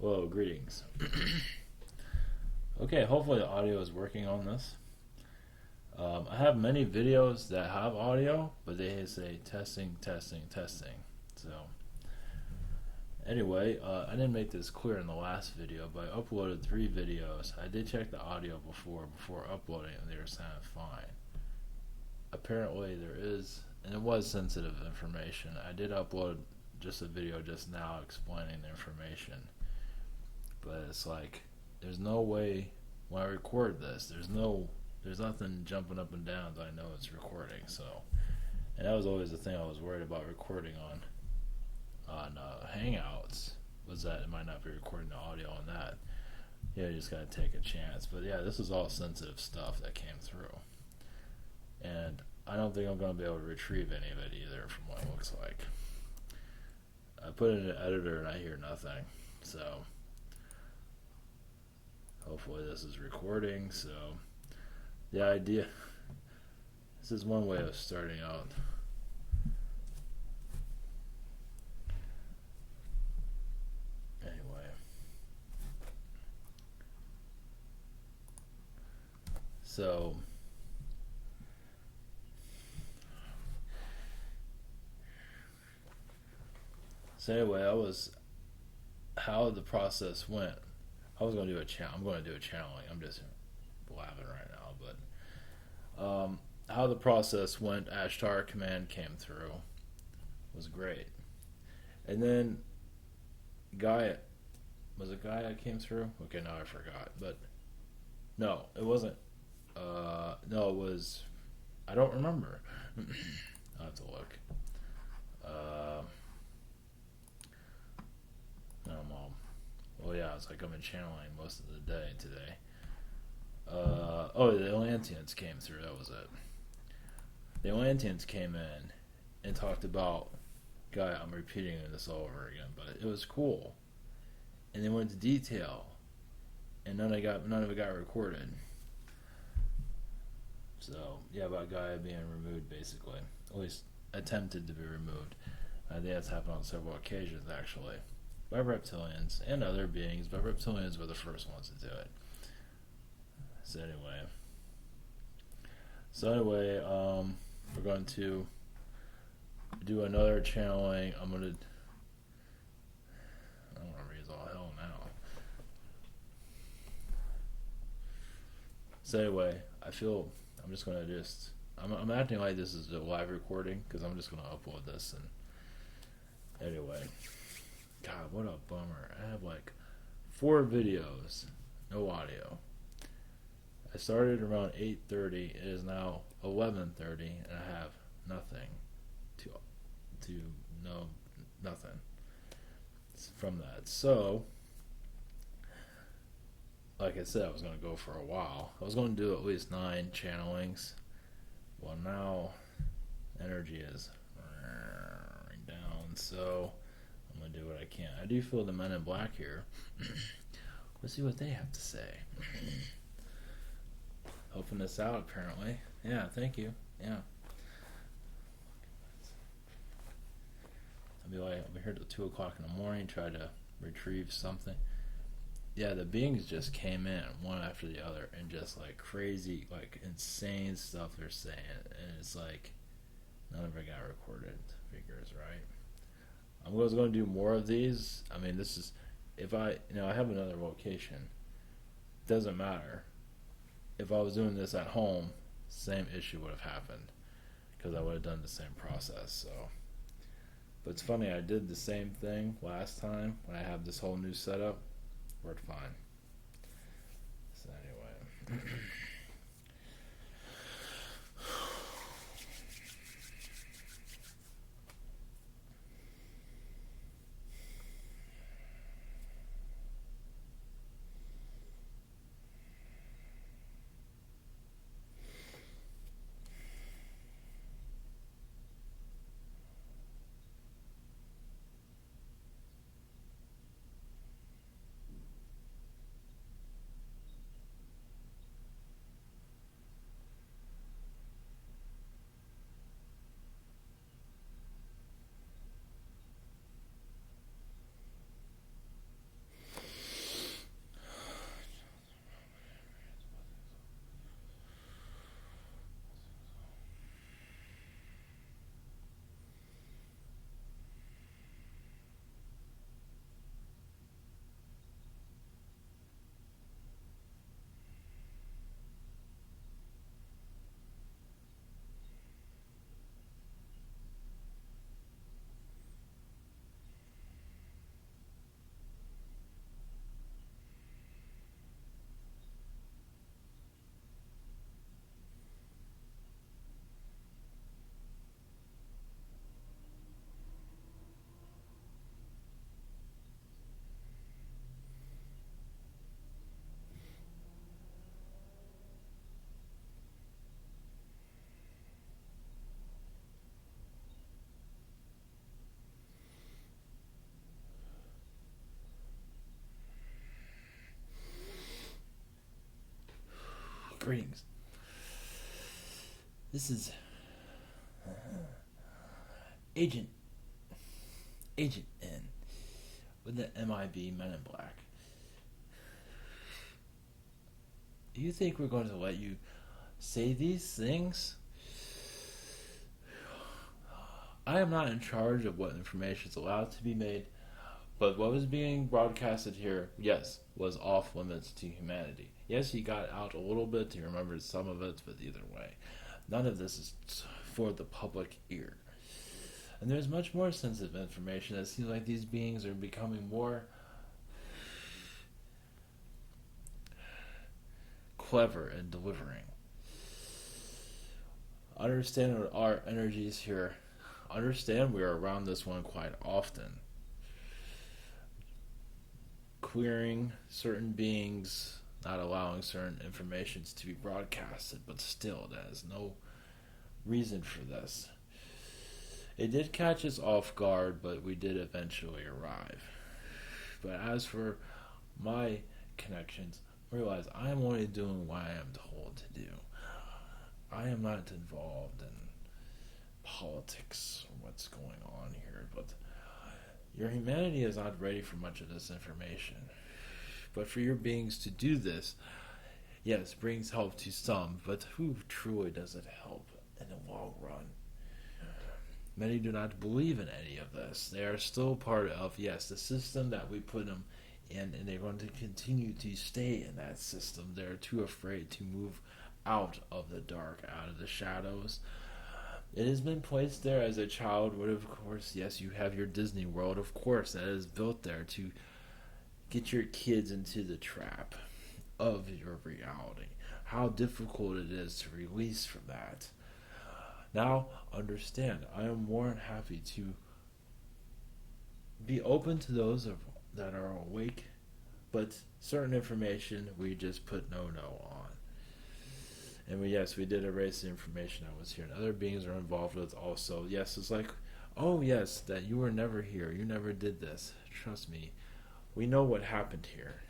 Hello, greetings. Okay, hopefully the audio is working on this. I have many videos that have audio, but they say testing, testing, testing. So, anyway, I didn't make this clear in the last video, but I uploaded 3 videos. I did check the audio before uploading, and they were sounding fine. Apparently, there is, and it was sensitive information. I did upload just a video just now explaining the information, but it's like there's no way when I record this, there's nothing jumping up and down that I know it's recording. So, and that was always the thing I was worried about recording on Hangouts, was that it might not be recording the audio on that. Yeah, you just gotta take a chance. But yeah, this is all sensitive stuff that came through, and I don't think I'm gonna be able to retrieve any of it either from what it looks like. I put it in the editor and I hear nothing. So hopefully this is recording. So the idea, this is one way of starting out. Anyway, so anyway, how the process went. I was going to do a channel. I'm going to do a channeling. I'm just blabbing right now, but how the process went. Ashtar command came through, was great, and then Gaia, was it Gaia came through? Okay, now I forgot, but no, it wasn't. No, it was. I don't remember. I'll have to look. No, Mom. Well, yeah, it's like I've been channeling most of the day today. The Atlanteans came through. That was it. The Atlanteans came in and talked about. Guy, I'm repeating this all over again, but it was cool. And they went into detail, and none of it got recorded. So yeah, about Gaia being removed, basically, at least attempted to be removed. I think that's happened on several occasions, actually, by reptilians and other beings, but reptilians were the first ones to do it. So anyway, we're going to do another channeling. I don't want to raise all hell now. So anyway, I'm just going to I'm acting like this is a live recording because I'm just going to upload this. And anyway, God, what a bummer. I have like 4 videos, no audio. I started around 8:30. It is now 11:30, and I have nothing nothing from that. So, like I said, I was going to go for a while. I was going to do at least 9 channelings. Well, now energy is down, so I'm going to do what I can. I do feel the men in black here. Let's see what they have to say. Helping this out, apparently. Yeah, thank you. Yeah. I'll be here till 2 o'clock in the morning, try to retrieve something. Yeah, the beings just came in one after the other, and just like crazy, like insane stuff they're saying, and it's like none of it got recorded. Figures, right? I'm going to do more of these. I mean, this is if I have another location. Doesn't matter. If I was doing this at home, same issue would have happened because I would have done the same process. So, but it's funny, I did the same thing last time when I have this whole new setup. Worked fine. So anyway. Greetings. This is Agent N with the MIB Men in Black. Do you think we're going to let you say these things? I am not in charge of what information is allowed to be made, but what was being broadcasted here, yes, was off limits to humanity. Yes, he got out a little bit, he remembered some of it, but either way, none of this is for the public ear. And there's much more sensitive information. It seems like these beings are becoming more clever in delivering. Understand what our energies here. Understand we are around this one quite often. Queering certain beings, not allowing certain informations to be broadcasted, but still, that is no reason for this. It did catch us off guard, but we did eventually arrive. But as for my connections, realize I am only doing what I am told to do. I am not involved in politics or what's going on here, but your humanity is not ready for much of this information. But for your beings to do this, yes, brings help to some, but who truly does it help in the long run? Many do not believe in any of this. They are still part of, yes, the system that we put them in, and they're going to continue to stay in that system. They're too afraid to move out of the dark, out of the shadows. It has been placed there as a child would, of course. Yes, you have your Disney World, of course, that is built there to get your kids into the trap of your reality. How difficult it is to release from that. Now, understand, I am more than happy to be open to those that are awake, but certain information we just put no on. And we did erase the information that was here. And other beings are involved with also. Yes, it's like, oh yes, that you were never here. You never did this. Trust me. We know what happened here.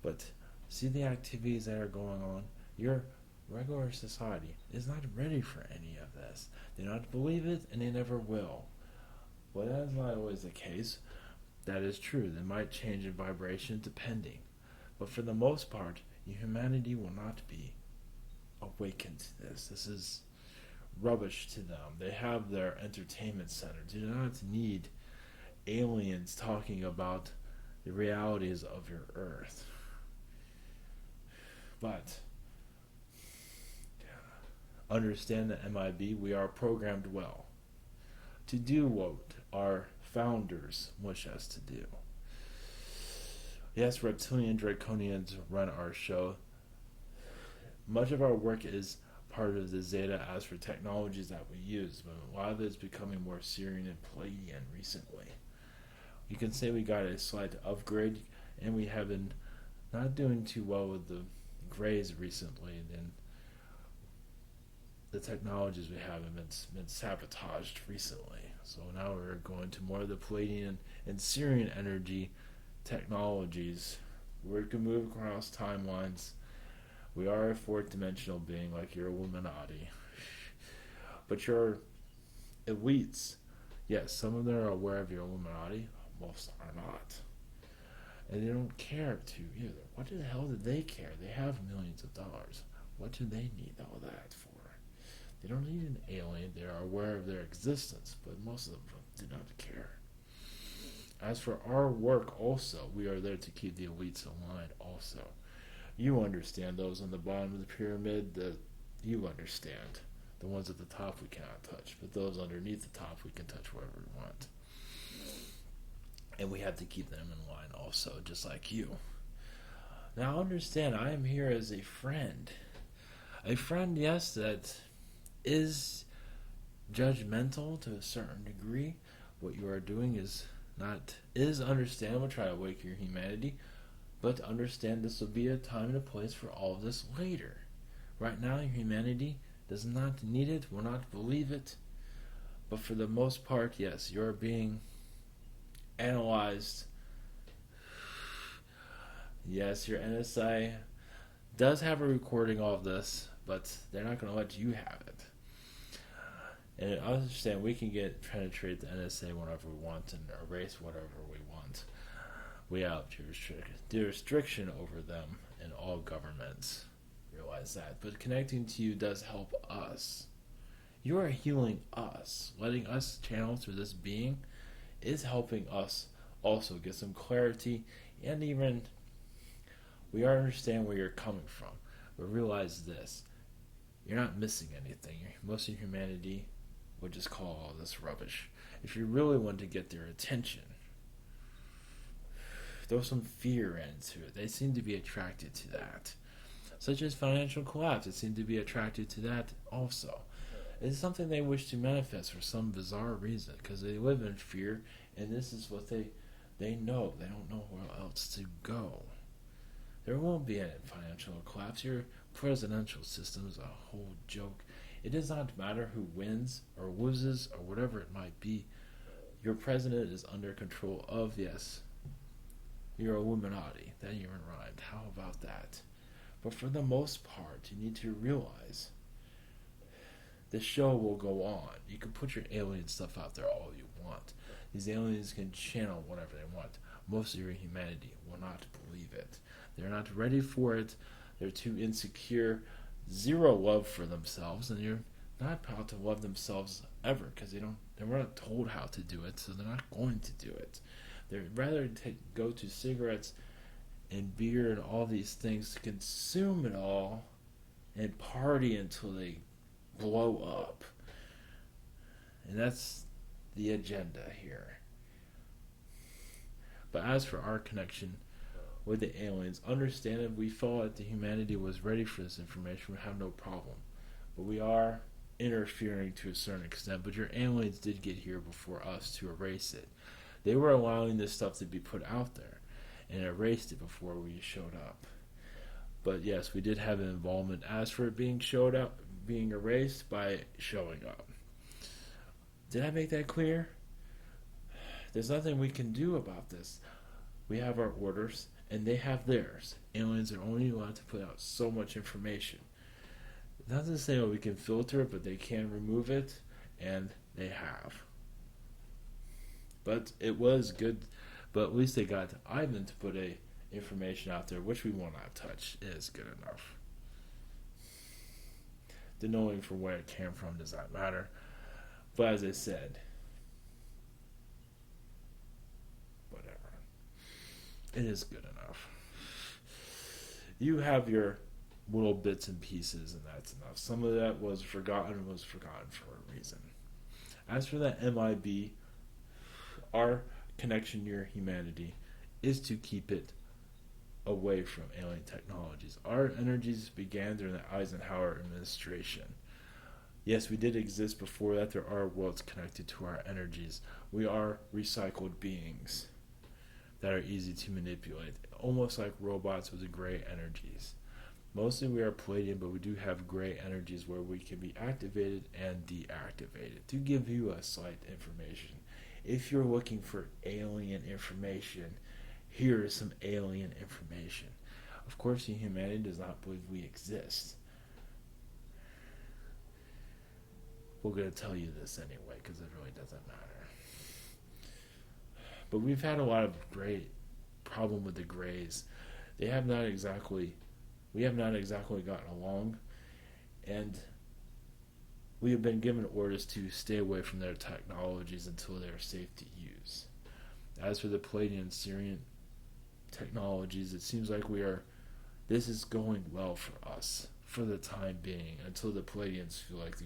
But see the activities that are going on? Your regular society is not ready for any of this. They don't believe it, and they never will. Well, that is not always the case. That is true. They might change in vibration depending. But for the most part, humanity will not be awakened to this. This is rubbish to them. They have their entertainment center. Do not need aliens talking about the realities of your earth. But understand that MIB, we are programmed well to do what our founders wish us to do. Yes, reptilian draconians run our show. Much of our work is part of the Zeta as for technologies that we use, but a lot of it is becoming more Syrian and Palladian recently. You can say we got a slight upgrade, and we have been not doing too well with the Greys recently, and the technologies we have have been sabotaged recently. So now we're going to more of the Palladian and Syrian energy technologies where it can move across timelines. We are a fourth dimensional being like your Illuminati. But your elites, yes, some of them are aware of your Illuminati, most are not. And they don't care to either. What the hell do they care? They have millions of dollars. What do they need all that for? They don't need an alien. They are aware of their existence, but most of them do not care. As for our work also, we are there to keep the elites in line also. You understand those on the bottom of the pyramid, that you understand. The ones at the top we cannot touch, but those underneath the top we can touch wherever we want. And we have to keep them in line also, just like you. Now understand, I am here as a friend. A friend, yes, that is judgmental to a certain degree. What you are doing is understandable, try to wake your humanity, but understand this will be a time and a place for all of this later. Right now, your humanity does not need it, will not believe it, but for the most part, yes, you're being analyzed. Yes, your NSI does have a recording of this, but they're not going to let you have it. And I understand we can penetrate the NSA whenever we want and erase whatever we want. We have jurisdiction over them in all governments. Realize that. But connecting to you does help us. You are healing us. Letting us channel through this being is helping us also get some clarity, and even we understand where you're coming from. But realize this: you're not missing anything. Most of humanity would just call all this rubbish. If you really want to get their attention, throw some fear into it. They seem to be attracted to that. Such as financial collapse, they seem to be attracted to that also. It's something they wish to manifest for some bizarre reason, because they live in fear, and this is what they know. They don't know where else to go. There won't be any financial collapse. Your presidential system is a whole joke. It does not matter who wins or loses or whatever it might be. Your president is under control of, yes, your Illuminati. That even rhymed. How about that? But for the most part, you need to realize the show will go on. You can put your alien stuff out there all you want. These aliens can channel whatever they want. Most of your humanity will not believe it. They're not ready for it. They're too insecure. Zero love for themselves, and you're not about to love themselves ever, because they were not told how to do it, so they're not going to do it. They'd rather go to cigarettes and beer and all these things to consume it all and party until they blow up. And that's the agenda here. But as for our connection with the aliens, understand that we thought that humanity was ready for this information, we have no problem. But we are interfering to a certain extent. But your aliens did get here before us to erase it. They were allowing this stuff to be put out there and erased it before we showed up. But yes, we did have an involvement as for it being erased by showing up. Did I make that clear? There's nothing we can do about this. We have our orders, and they have theirs. Aliens are only allowed to put out so much information. Not to say we can filter it, but they can remove it, and they have. But it was good. But at least they got Ivan to put information out there, which we will not touch. It is good enough. The knowing from where it came from does not matter. But as I said, whatever. It is good enough. You have your little bits and pieces, and that's enough. Some of that was forgotten for a reason. As for that MIB, our connection to your humanity is to keep it away from alien technologies. Our energies began during the Eisenhower administration. Yes, we did exist before that. There are worlds connected to our energies. We are recycled beings that are easy to manipulate, almost like robots with the gray energies. Mostly we are Palladium, but we do have gray energies where we can be activated and deactivated. To give you a slight information, if you're looking for alien information, here is some alien information. Of course, humanity does not believe we exist. We're going to tell you this anyway, because it really doesn't matter. But we've had a lot of great problem with the Greys. We have not exactly gotten along, and we have been given orders to stay away from their technologies until they are safe to use. As for the Palladian Syrian technologies, it seems like this is going well for us for the time being, until the Palladians feel like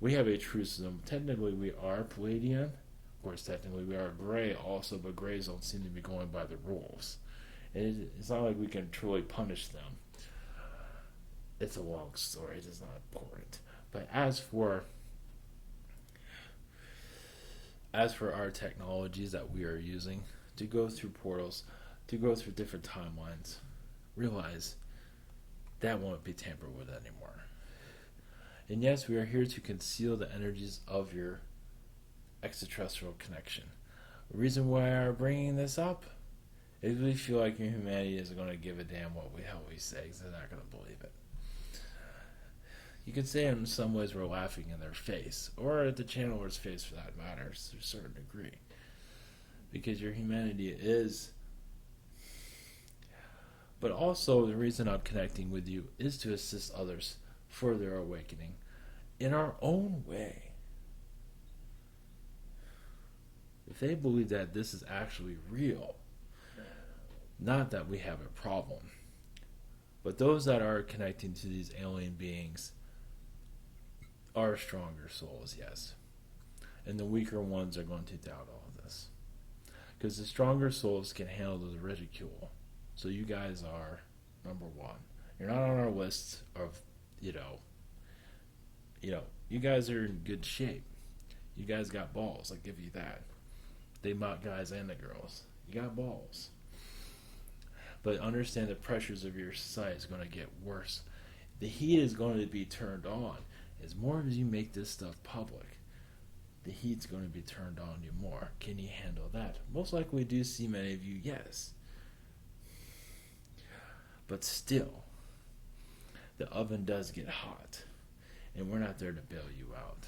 we have a truce with them. Technically we are Palladian. Of course, technically we are Gray also, but Greys don't seem to be going by the rules. And it's not like we can truly punish them. It's a long story. It is not important. But as for our technologies that we are using to go through portals, to go through different timelines, realize that won't be tampered with anymore. And yes, we are here to conceal the energies of your extraterrestrial connection. The reason why I'm bringing this up They really feel like your humanity isn't going to give a damn what the hell we say, because they're not going to believe it. You could say in some ways we're laughing in their face, or at the channeler's face for that matter, to a certain degree. Because your humanity is. But also, the reason I'm connecting with you is to assist others for their awakening in our own way. If they believe that this is actually real, not that we have a problem, but those that are connecting to these alien beings are stronger souls, yes. And the weaker ones are going to doubt all of this. Because the stronger souls can handle the ridicule. So you guys are number one. You're not on our list of, you guys are in good shape. You guys got balls, I'll give you that. They mock guys and the girls. You got balls. But understand the pressures of your society is going to get worse. The heat is going to be turned on. As more as you make this stuff public, the heat's going to be turned on you more. Can you handle that? Most likely we do see many of you, yes. But still, the oven does get hot. And we're not there to bail you out.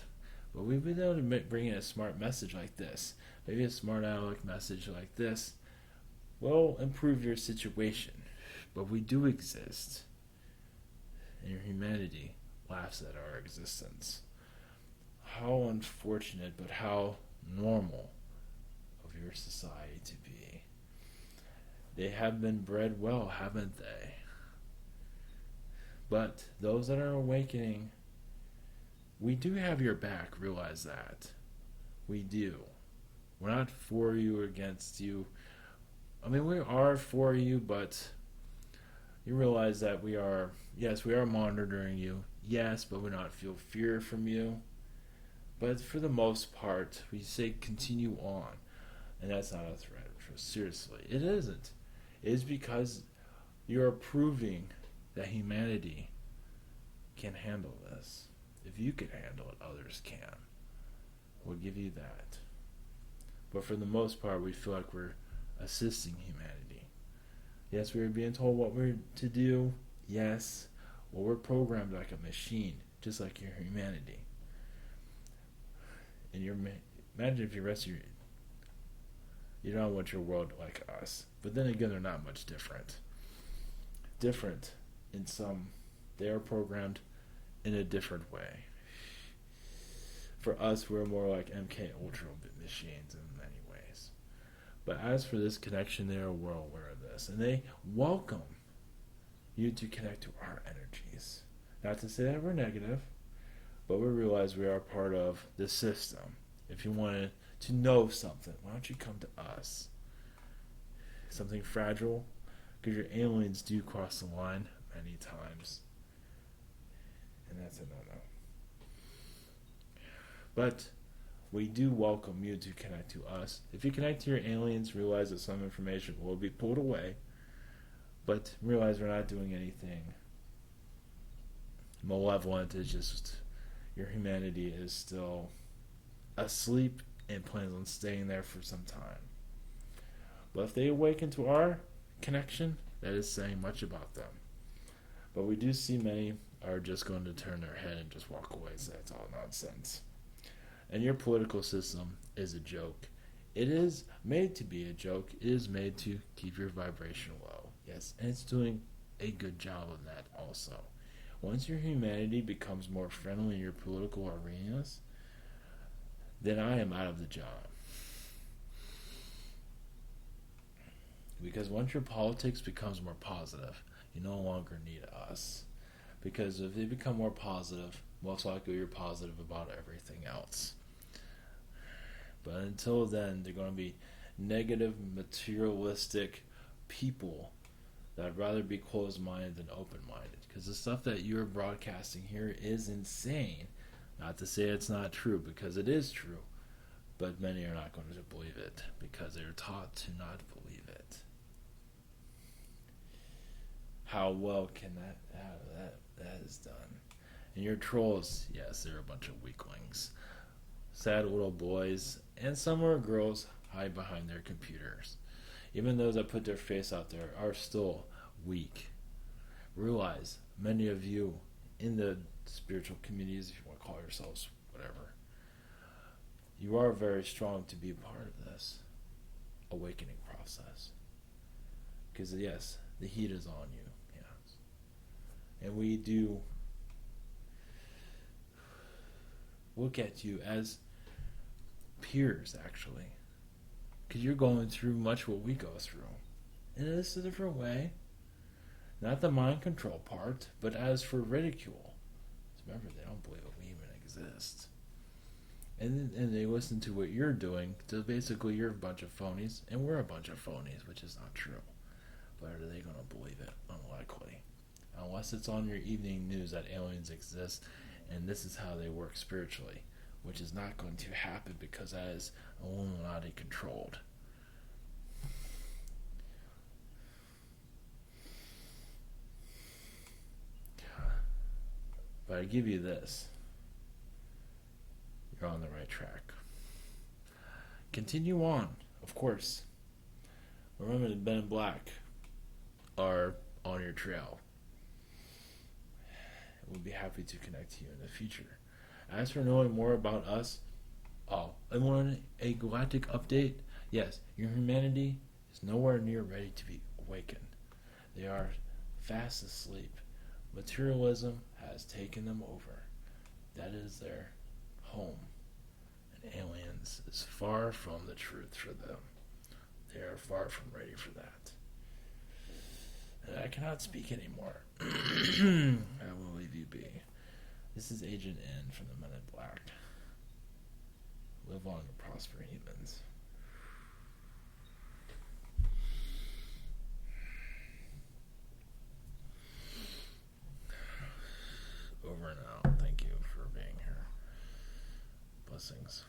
But we've been able to bring in a smart message like this. Maybe a smart aleck message like this will improve your situation. But we do exist. And your humanity laughs at our existence. How unfortunate, but how normal of your society to be. They have been bred well, haven't they? But those that are awakening, we do have your back, realize that. We do. We're not for you or against you. I mean, we are for you, but you realize that we are monitoring you. Yes, but we not feel fear from you. But for the most part, we say continue on. And that's not a threat. Seriously, it isn't. It is because you're proving that humanity can handle this. If you can handle it, others can. We'll give you that. But for the most part, we feel like we're assisting humanity. Yes, we are being told what we're to do. Yes. Well, we're programmed like a machine, just like your humanity. And imagine if you rest your... You don't want your world like us. But then again, they're not much different. Different in some... They are programmed in a different way. For us, we're more like MK Ultra machines in many ways. But as for this connection, they are well aware of this. And they welcome you to connect to our energies. Not to say that we're negative, but we realize we are part of the system. If you wanted to know something, why don't you come to us? Something fragile, because your aliens do cross the line many times. And that's a no-no. But we do welcome you to connect to us. If you connect to your aliens, realize that some information will be pulled away. But realize we're not doing anything malevolent. It's just your humanity is still asleep and plans on staying there for some time. But if they awaken to our connection, that is saying much about them. But we do see many are just going to turn their head and just walk away, so that's all nonsense. And your political system is a joke. It is made to be a joke. It is made to keep your vibration low. Yes, and it's doing a good job of that also. Once your humanity becomes more friendly in your political arenas, then I am out of the job. Because once your politics becomes more positive, you no longer need us. Because if they become more positive, most likely you're positive about everything else. But until then, they're going to be negative, materialistic people that'd rather be closed-minded than open-minded. Because the stuff that you're broadcasting here is insane. Not to say it's not true, because it is true. But many are not going to believe it, because they're taught to not believe it. How well can that is done? And your trolls, yes, they're a bunch of weaklings. Sad little boys, and some are girls hide behind their computers. Even those that put their face out there are still weak. Realize many of you in the spiritual communities, if you want to call yourselves whatever, you are very strong to be a part of this awakening process. Because yes, the heat is on you, yes. And we do look at you as peers, actually. Because you're going through much what we go through. In a different way. Not the mind control part, but as for ridicule. Remember, they don't believe we even exist. And they listen to what you're doing, so basically you're a bunch of phonies, and we're a bunch of phonies, which is not true. But are they going to believe it? Unlikely. Unless it's on your evening news that aliens exist, and this is how they work spiritually, which is not going to happen because that is Illuminati controlled. But I give you this. You're on the right track. Continue on, of course. Remember the Men in Black are on your trail. We'll be happy to connect to you in the future. As for knowing more about us, I want a galactic update. Yes, your humanity is nowhere near ready to be awakened. They are fast asleep. Materialism has taken them over. That is their home. And aliens is far from the truth for them. They are far from ready for that. And I cannot speak anymore. I will leave you be. This is Agent N from the Men in Black. Live long and prosper, humans. Over and out. Thank you for being here. Blessings.